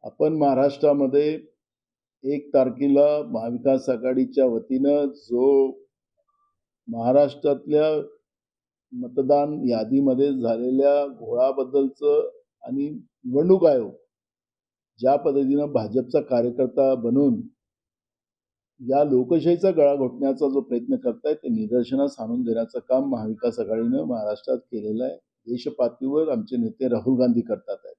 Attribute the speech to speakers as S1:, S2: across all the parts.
S1: आपण महाराष्ट्रामध्ये 1 तारखेला महाविकास आघाडीच्या वतीनं जो महाराष्ट्रातल्या मतदान यादीमध्ये झालेल्या घोळाबद्दलचं आणि निवडणूक आयोग ज्या पद्धतीनं भाजपचा कार्यकर्ता बनून या लोकशाहीचा गळा घोटण्याचा जो प्रयत्न करतायत ते निदर्शनास आणून देण्याचं काम महाविकास आघाडीनं महाराष्ट्रात केलेलं आहे. देशपातळीवर आमचे नेते राहुल गांधी करतात आहेत.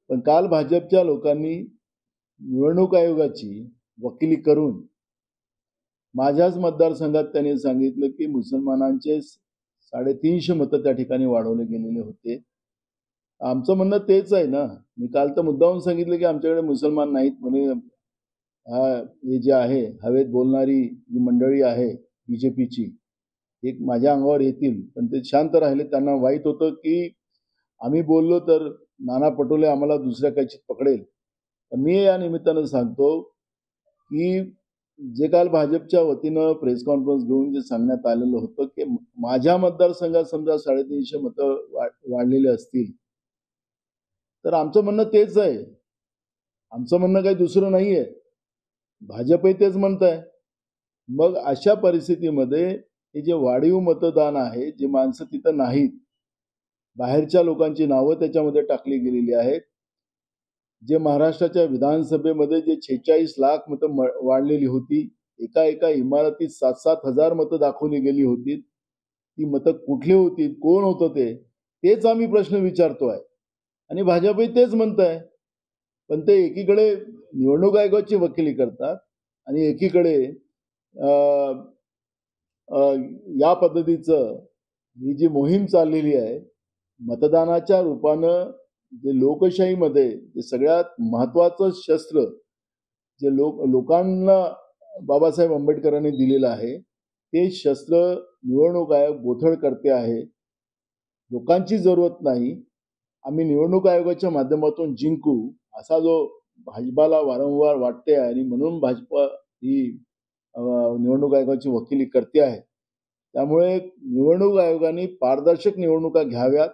S1: पण काल भाजपच्या लोकांनी निवडणूक आयोगाची वकिली करून माझ्याच मतदारसंघात त्यांनी सांगितलं की मुसलमानांचे 350 मतं त्या ठिकाणी वाढवले गेलेले होते. आमचं म्हणणं तेच आहे ना. मी काल तर मुद्दामून सांगितलं की आमच्याकडे मुसलमान नाहीत म्हणे. हे जे आहे हवेत बोलणारी जी मंडळी आहे बीजेपीची एक माझ्या अंगावर येतील, पण ते शांत राहिले. त्यांना वाईट होतं की आम्ही बोललो तर नाना पटोले आम्हाला दुसऱ्या काहीच पकडेल. मी या निमित्तानं सांगतो की जे काल भाजपच्या वतीनं प्रेस कॉन्फरन्स घेऊन जे सांगण्यात आलेलं होतं की माझ्या मतदारसंघात समजा 350 मतं वाढलेले असतील तर आमचं म्हणणं तेच आहे. आमचं म्हणणं काही दुसरं नाही आहे. भाजपही तेच म्हणत आहे. मग अशा परिस्थितीमध्ये हे जे वाढीव मतदान आहे, जे माणसं तिथं नाहीत, बाहेरच्या लोकांची नावं त्याच्यामध्ये टाकली गेलेली आहेत. जे महाराष्ट्राच्या विधानसभेमध्ये जे 46 लाख मतं वाढलेली होती, एका इमारतीत 7-7 हजार मतं दाखवली गेली होती. ती मतं कुठली होती, कोण होतं तेच आम्ही प्रश्न विचारतोय आणि भाजपही तेच म्हणत आहे. पण ते एकीकडे निवडणूक आयोगाची वकिली करतात आणि एकीकडे या पद्धतीचं ही जी मोहीम चाललेली आहे मतदानाच्या रूपानं, जे लोकशाहीमध्ये जे सगळ्यात महत्वाचं शस्त्र जे लोकांना बाबासाहेब आंबेडकरांनी दिलेलं आहे ते शस्त्र निवडणूक आयोग बोथड करते आहे. लोकांची जरूरत नाही. आम्ही निवडणूक आयोगाच्या माध्यमातून जिंकू असा जो भाजपाला वारंवार वाटते आणि म्हणून भाजप ही निवडणूक आयोगाची वकिली करते आहे. त्यामुळे निवडणूक आयोगाने पारदर्शक निवडणुका घ्याव्यात.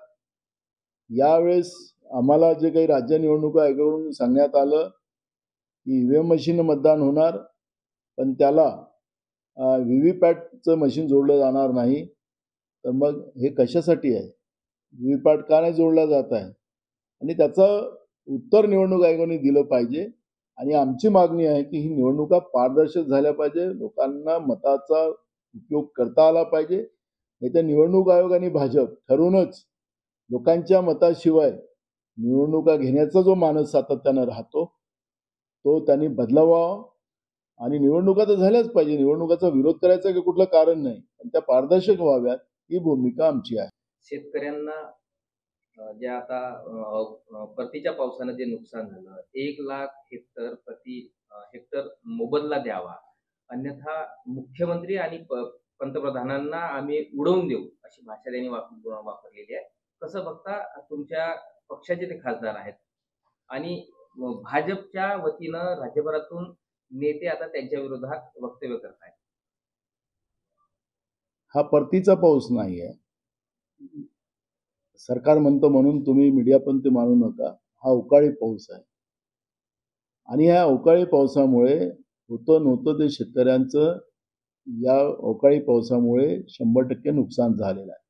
S1: यावेळेस आम्हाला जे काही राज्य निवडणूक आयोगाकडून सांगण्यात आलं की ईव्हीएम मशीन मतदान होणार, पण त्याला व्हीव्हीपॅटचं मशीन जोडलं जाणार नाही. तर मग हे कशासाठी आहे? व्हीव्हीपॅट का नाही जोडला जात आहे? आणि त्याचं उत्तर निवडणूक आयोगाने दिलं पाहिजे. आणि आमची मागणी आहे की ही निवडणुका पारदर्शक झाल्या पाहिजे. लोकांना मताचा उपयोग करता आला पाहिजे. नाही तर निवडणूक आयोग आणि भाजप ठरूनच लोकांच्या मताशिवाय निवडणुका घेण्याचा जो मानस सातत्यानं राहतो तो त्यांनी बदलावा. आणि निवडणुका तर झाल्याच पाहिजे. निवडणुकाचा विरोध करायचा काही कुठलं कारण नाही, पण त्या पारदर्शक व्हाव्यात ही भूमिका आमची आहे.
S2: शेतकऱ्यांना जे आता परतीच्या पावसानं जे नुकसान झालं, 1 लाख हेक्टर प्रति हेक्टर मोबदला द्यावा, अन्यथा मुख्यमंत्री आणि पंतप्रधानांना आम्ही उडवून देऊ अशी भाषा त्यांनी वापरलेली आहे. कसं बघता? तुमच्या पक्षाचे ते खासदार आहेत आणि भाजपच्या वतीनं राज्यभरातून नेते आता त्यांच्या विरोधात वक्तव्य करतायत.
S1: हा परतीचा पाऊस नाही आहे. सरकार म्हणतं म्हणून तुम्ही मीडिया पण ते मानू नका. हा अवकाळी पाऊस आहे आणि ह्या अवकाळी पावसामुळे होतं नव्हतं ते शेतकऱ्यांचं या अवकाळी पावसामुळे 100% नुकसान झालेलं आहे.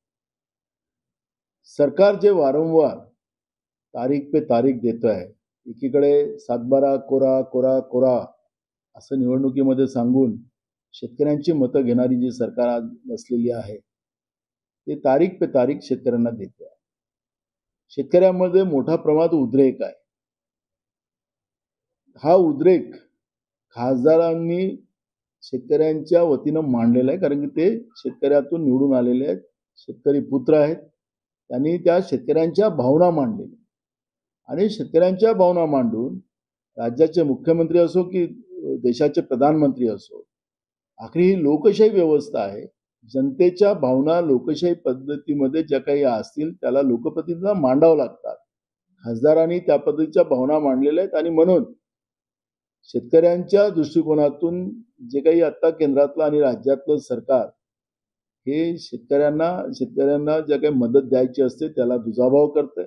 S1: सरकार जे वारंवार तारीख पे तारीख देतं आहे, एकीकडे 7/12 कोरा कोरा कोरा असं निवडणुकीमध्ये सांगून शेतकऱ्यांची मतं घेणारी जी सरकार आज बसलेली आहे ते तारीख पे तारीख शेतकऱ्यांना देते आहे. शेतकऱ्यांमध्ये मोठा प्रमाणात उद्रेक आहे. हा उद्रेक खासदारांनी शेतकऱ्यांच्या वतीनं मांडलेला आहे, कारण की ते शेतकऱ्यातून निवडून आलेले आहेत, शेतकरी पुत्र आहेत. त्यांनी त्या शेतकऱ्यांच्या भावना मांडलेल्या आणि शेतकऱ्यांच्या भावना मांडून राज्याचे मुख्यमंत्री असो की देशाचे प्रधानमंत्री असो, आखरी ही लोकशाही व्यवस्था आहे. जनतेच्या भावना लोकशाही पद्धतीमध्ये ज्या काही असतील त्याला लोकप्रतिनिधींना मांडावं लागतात. खासदारांनी त्या पद्धतीच्या भावना मांडलेल्या आहेत आणि म्हणून शेतकऱ्यांच्या दृष्टिकोनातून जे काही आता केंद्रातलं आणि राज्यातलं सरकार हे शेतकऱ्यांना ज्या काही मदत द्यायची असते त्याला दुजाभाव करतंय.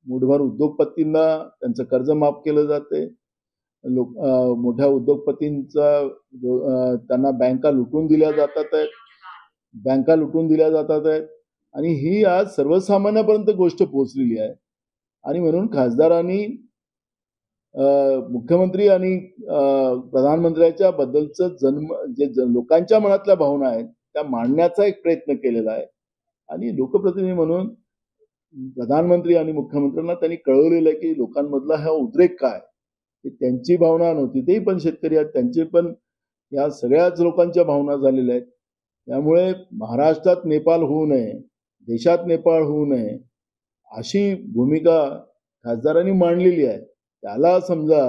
S1: मुठभर उद्योगपतींना त्यांचं कर्ज माफ केलं जाते. मोठ्या उद्योगपतींचा त्यांना बँका लुटून दिल्या जातात आहेत आणि ही आज सर्वसामान्यापर्यंत गोष्ट पोहोचलेली आहे. आणि म्हणून खासदारांनी मुख्यमंत्री आणि प्रधानमंत्र्यांच्या बद्दलचं लोकांच्या मनातल्या भावना आहेत त्या मांडण्याचा एक प्रयत्न केलेला आहे. आणि लोकप्रतिनिधी म्हणून प्रधानमंत्री आणि मुख्यमंत्र्यांना त्यांनी कळवलेलं आहे की लोकांमधला हा उद्रेक काय, ही त्यांची भावना नव्हती. तेही पण शेतकरी आहेत, त्यांचे पण या सगळ्याच लोकांच्या भावना झालेल्या आहेत. त्यामुळे महाराष्ट्रात नेपाळ होऊ नये, देशात नेपाळ होऊ नये अशी भूमिका खासदारांनी मांडलेली आहे. त्याला समजा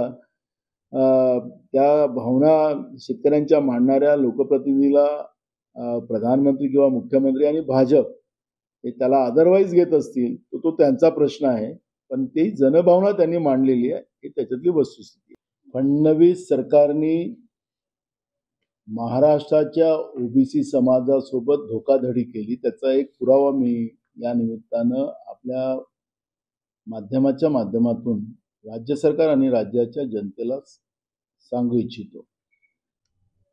S1: त्या भावना शेतकऱ्यांच्या मांडणाऱ्या लोकप्रतिनिधीला प्रधानमंत्री किंवा मुख्यमंत्री आणि भाजप हे त्याला अदरवाईज घेत असतील तर तो त्यांचा प्रश्न आहे. पण ती जनभावना त्यांनी मांडलेली आहे, ही त्याच्यातली वस्तुस्थिती आहे. फडणवीस सरकारने महाराष्ट्राच्या ओबीसी समाजासोबत धोकाधडी केली, त्याचा एक पुरावा मी या निमित्तानं आपल्या माध्यमाच्या माध्यमातून राज्य सरकार आणि राज्याच्या जनतेला सांगू इच्छितो.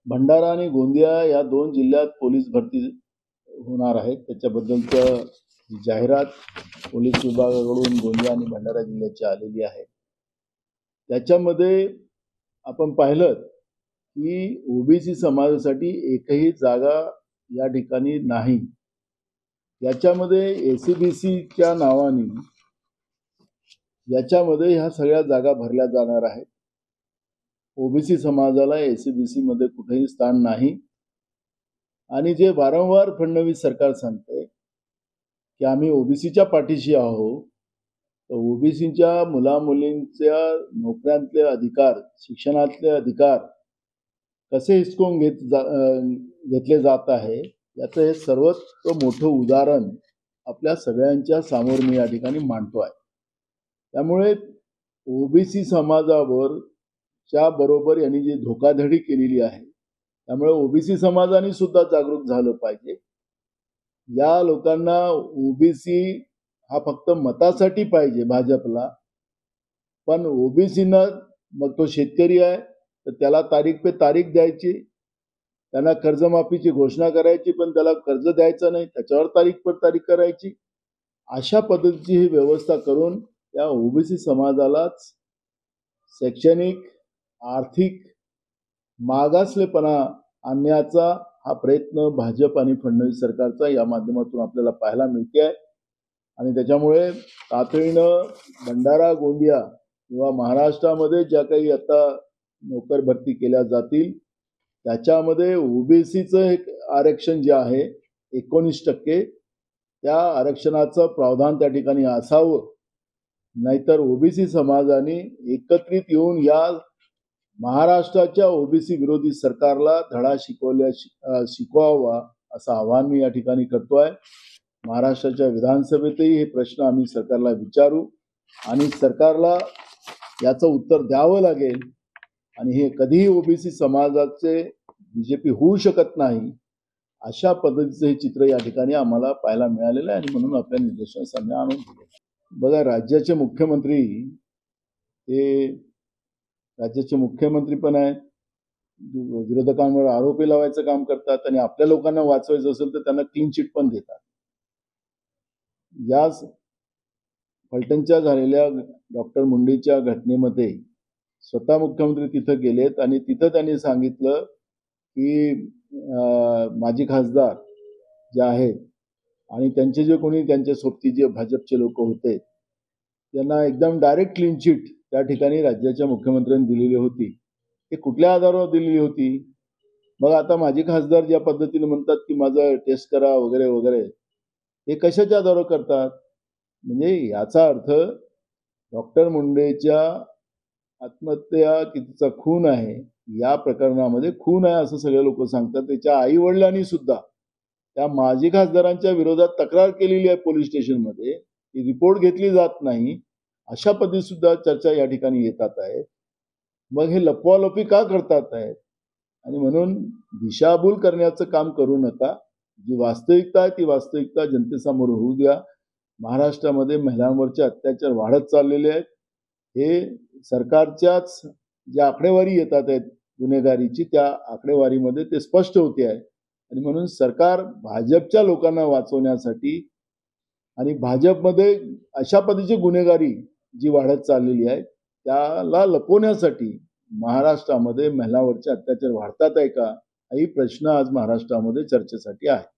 S1: भंडारा आणि गोंदिया या 2 जिल्ह्यात पोलीस भरती होणार आहेत. त्याच्याबद्दलचं जाहिरात पोलीस विभागाकडून गोंदिया आणि भंडारा जिल्ह्याची आलेली आहे. त्याच्यामध्ये आपण पाहिलं की ओबीसी समाजासाठी एकही जागा या ठिकाणी नाही. याच्यामध्ये एसीबीसीच्या नावाने याच्यामध्ये ह्या सगळ्या जागा भरल्या जाणार आहेत. ओबीसी समाजाला एसीबीसी मध्ये कुठेही स्थान नाही. आणि जे वारंवार फडणवीस सरकार सांगते की आम्ही ओबीसीच्या पाठीशी आहोत, तर ओबीसीच्या मुलामुलींच्या नोकऱ्यांतले अधिकार, शिक्षणातले अधिकार कसे हिसकावून घेतले जात आहे याचं हे सर्वात मोठं उदाहरण आपल्या सगळ्यांच्या समोर मी या ठिकाणी मांडतो आहे. त्यामुळे ओबीसी समाजावर च्या बरोबर यांनी जी धोकाधडी केलेली आहे, त्यामुळे ओबीसी समाजाने सुद्धा जागरूक झालं पाहिजे. या लोकांना ओबीसी हा फक्त मतासाठी पाहिजे भाजपला, पण ओबीसीना मग तो शेतकरी आहे तर त्याला तारीख पे तारीख द्यायची, त्यांना कर्जमाफीची घोषणा करायची पण त्याला कर्ज द्यायचं नाही, त्याच्यावर तारीख पर तारीख करायची. अशा पद्धतीची ही व्यवस्था करून त्या ओबीसी समाजालाच शैक्षणिक आर्थिक मागासलेपणा आणण्याचा हा प्रयत्न भाजप आणि फडणवीस सरकारचा या माध्यमातून आपल्याला पाहायला मिळते आहे. आणि त्याच्यामुळे तातडीनं भंडारा गोंदिया किंवा महाराष्ट्रामध्ये ज्या काही आता नोकर भरती केल्या जातील त्याच्यामध्ये ओबीसीचं एक आरक्षण जे आहे 19%, त्या आरक्षणाचं प्रावधान त्या ठिकाणी असावं. नाहीतर ओबीसी समाजाने एकत्रित येऊन या महाराष्ट्राच्या ओबीसी विरोधी सरकारला धडा शिकवावा असं आवाहन मी या ठिकाणी करतो आहे. महाराष्ट्राच्या विधानसभेतही हे प्रश्न आम्ही सरकारला विचारू आणि सरकारला याचं उत्तर द्यावं लागेल. आणि हे कधीही ओबीसी समाजाचे बीजेपी होऊ शकत नाही अशा पद्धतीचं हे चित्र या ठिकाणी आम्हाला पाहायला मिळालेलं आहे आणि म्हणून आपल्या निदर्शनास आणून दिले. बघा, राज्याचे मुख्यमंत्री हे राज्याचे मुख्यमंत्री पण आहेत, विरोधकांवर आरोपी लावायचं काम करतात आणि आपल्या लोकांना वाचवायचं असेल तर त्यांना क्लीन चिट पण देतात. या फलटणच्या झालेल्या डॉक्टर मुंडेच्या घटनेमध्ये स्वतः मुख्यमंत्री तिथं गेलेत आणि तिथं त्यांनी सांगितलं की माजी खासदार जे आहेत आणि त्यांचे जे कोणी त्यांच्या सोबती जे भाजपचे लोक होते त्यांना एकदम डायरेक्ट क्लीन चिट त्या ठिकाणी राज्याच्या मुख्यमंत्र्यांनी दिलेली होती. हे कुठल्या आधारावर दिलेली होती? मग आता माजी खासदार ज्या पद्धतीने म्हणतात की माझं टेस्ट करा वगैरे वगैरे, हे कशाच्या आधारावर करतात? म्हणजे याचा अर्थ डॉक्टर मुंडेच्या आत्महत्या की तिचा खून आहे, या प्रकरणामध्ये खून आहे असं सगळे लोक सांगतात. त्याच्या आई वडिलांनी सुद्धा त्या माजी खासदारांच्या विरोधात तक्रार केलेली आहे पोलीस स्टेशनमध्ये, ती रिपोर्ट घेतली जात नाही, अशा पद्धती सुद्धा चर्चा या ठिकाणी येतात आहे. मग हे लपवालपी का करतात आहेत? आणि म्हणून दिशाभूल करण्याचं काम करू नका. जी वास्तविकता आहे ती वास्तविकता जनतेसमोर होऊ द्या. महाराष्ट्रामध्ये महिलांवरचे अत्याचार वाढत चाललेले आहेत. हे सरकारच्याच ज्या आकडेवारी येतात आहेत गुन्हेगारीची, त्या आकडेवारीमध्ये ते स्पष्ट होते आहे. आणि म्हणून सरकार भाजपच्या लोकांना वाचवण्यासाठी आणि भाजपमध्ये अशा पद्धतीची गुन्हेगारी जी वाढत चाललेली आहे त्याला लपवण्यासाठी महाराष्ट्रामध्ये महिलांवरचे अत्याचार वाढतात आहे का, हाही प्रश्न आज महाराष्ट्रामध्ये चर्चेसाठी आहे.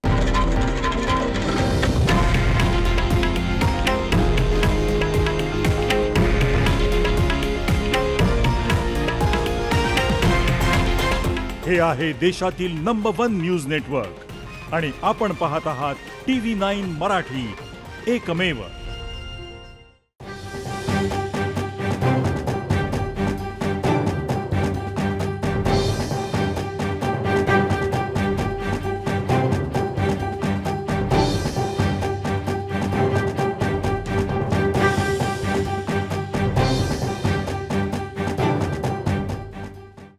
S3: हे आहे देशातील नंबर 1 न्यूज नेटवर्क आणि आपण पाहत आहात TV9 मराठी, एकमेव.